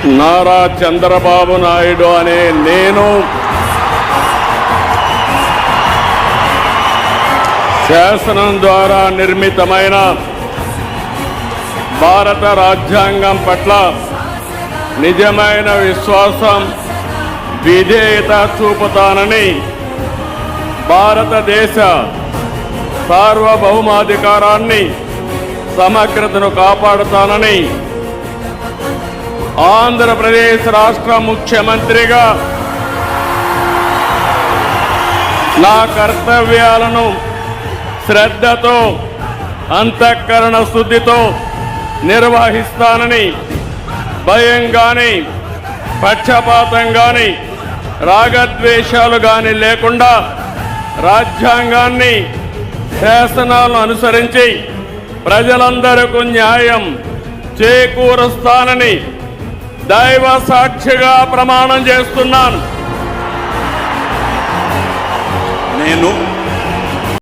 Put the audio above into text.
నారా చంద్రబాబు నాయుడు అనే నేను శాసనం ద్వారా నిర్మితమైన భారత రాజ్యాంగం పట్ల నిజమైన విశ్వాసం, విధేయత చూపుతానని, భారతదేశ సార్వభౌమాధికారాన్ని, సమగ్రతను కాపాడుతానని ఆంధ్రప్రదేశ్ రాష్ట్ర ముఖ్యమంత్రిగా నా కర్తవ్యాలను శ్రద్ధతో, అంతఃకరణ శుద్ధితో నిర్వహిస్తానని, భయం గాని, పక్షపాతం గాని, రాగద్వేషాలు గాని లేకుండా రాజ్యాంగాన్ని, శాసనాలను అనుసరించి ప్రజలందరికీ న్యాయం చేకూరుస్తానని దైవ సాక్షిగా ప్రమాణం చేస్తున్నాను. నేను